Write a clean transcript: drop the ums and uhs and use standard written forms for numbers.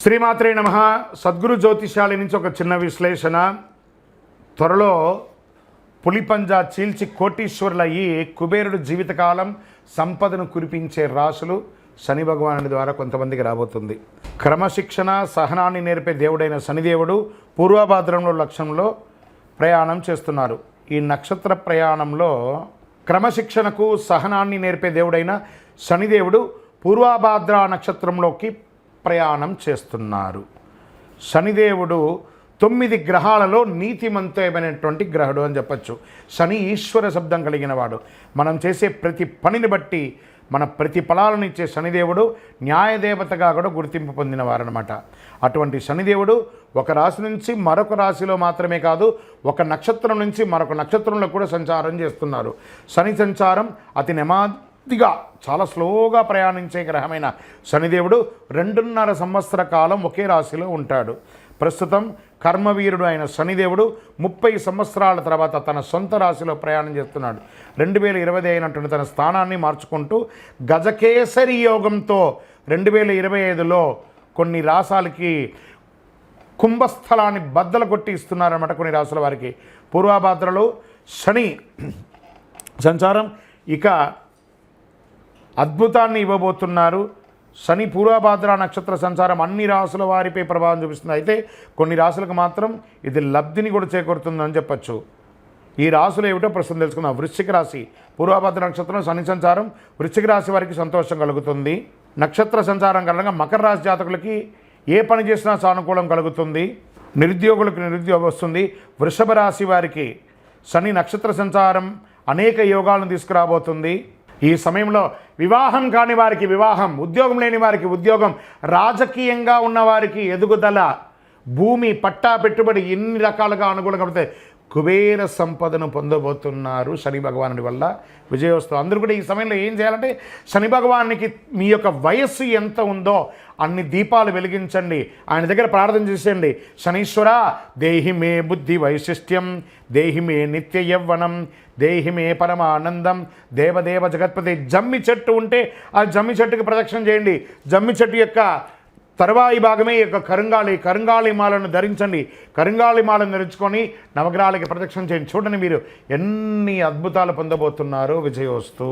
శ్రీమాత్రే నమః. సద్గురు జ్యోతిషాలి నుంచి ఒక చిన్న విశ్లేషణ. త్వరలో పులిపంజా చీల్చి కోటీశ్వరులయ్యి కుబేరుడు జీవితకాలం సంపదను కురిపించే రాశులు శని భగవానుడి ద్వారా కొంతమందికి రాబోతుంది. క్రమశిక్షణ సహనాన్ని నేర్పే దేవుడైన శనిదేవుడు పూర్వభాద్రంలో లక్షణంలో ప్రయాణం చేస్తున్నారు. ఈ నక్షత్ర ప్రయాణంలో క్రమశిక్షణకు సహనాన్ని నేర్పే దేవుడైన శనిదేవుడు పూర్వభాద్ర నక్షత్రంలోకి ప్రయాణం చేస్తున్నారు. శనిదేవుడు 9 గ్రహాలలో నీతిమంతమైనటువంటి గ్రహుడు అని చెప్పచ్చు. శని ఈశ్వర శబ్దం కలిగిన వాడు. మనం చేసే ప్రతి పనిని బట్టి మన ప్రతిఫలాలను ఇచ్చే శనిదేవుడు న్యాయదేవతగా కూడా గుర్తింపు పొందినవారనమాట. అటువంటి శనిదేవుడు ఒక రాశి నుంచి మరొక రాశిలో మాత్రమే కాదు, ఒక నక్షత్రం నుంచి మరొక నక్షత్రంలో కూడా సంచారం చేస్తున్నారు. శని సంచారం అతి నెమ్మదిగా చాలా స్లోగా ప్రయాణించే గ్రహమైన శనిదేవుడు 2.5 సంవత్సర కాలం ఒకే రాశిలో ఉంటాడు. ప్రస్తుతం కర్మవీరుడు అయిన శనిదేవుడు 30 సంవత్సరాల తర్వాత తన సొంత రాశిలో ప్రయాణం చేస్తున్నాడు. 2020 అయినటువంటి తన స్థానాన్ని మార్చుకుంటూ గజకేసరి యోగంతో 2025లో కొన్ని రాశాలకి కుంభస్థలాన్ని బద్దలు కొట్టి ఇస్తున్నారన్నమాట. కొన్ని రాశుల వారికి పూర్వభాద్రలో శని సంచారం ఇక అద్భుతాన్ని ఇవ్వబోతున్నారు. శని పూర్వభాద్ర నక్షత్ర సంచారం అన్ని రాశుల వారిపై ప్రభావం చూపిస్తుంది. అయితే కొన్ని రాశులకు మాత్రం ఇది లబ్ధిని కూడా చేకూరుతుందని చెప్పచ్చు. ఈ రాశులు ఏమిటో ప్రస్తుతం తెలుసుకుందాం. వృశ్చిక రాశి పూర్వభాద్ర నక్షత్రం శని సంచారం వృశ్చిక రాశి వారికి సంతోషం కలుగుతుంది. నక్షత్ర సంచారం కారణంగా మకర రాశి జాతకులకి ఏ పని చేసినా సానుకూలం కలుగుతుంది. నిరుద్యోగులకు నిరుద్యోగం వస్తుంది. వృషభ రాశి వారికి శని నక్షత్ర సంచారం అనేక యోగాలను తీసుకురాబోతుంది. ఈ సమయంలో వివాహం కాని వారికి వివాహం, ఉద్యోగం లేని వారికి ఉద్యోగం, రాజకీయంగా ఉన్నవారికి ఎదుగుదల, భూమి పట్టా పెట్టుబడి ఎన్ని రకాలుగా అనుకూలంగా పడతాయి. కుబేర సంపదను పొందబోతున్నారు శని భగవానుడి వల్ల. విజయోస్తు. అందరూ కూడా ఈ సమయంలో ఏం చేయాలంటే శని భగవానికి మీ యొక్క వయస్సు ఎంత ఉందో అన్ని దీపాలు వెలిగించండి. ఆయన దగ్గర ప్రార్థన చేసేయండి. శనీశ్వర దేహి మే బుద్ధి వైశిష్ట్యం, దేహి మే నిత్య యవ్వనం, దేహి మే పరమానందం, దేవదేవ జగత్పతి. జమ్మి చెట్టు ఉంటే ఆ జమ్మి చెట్టుకి ప్రదక్షిణ చేయండి. జమ్మి చెట్టు యొక్క తరువాయి భాగమే ఈ యొక్క కరుంగాళి మాలను ధరించండి. కరుంగాళి మాలను ధరించుకొని నవగ్రహాలకి ప్రదక్షిణ చేయండి. చూడండి మీరు ఎన్ని అద్భుతాలు పొందబోతున్నారో. విజయోస్తు.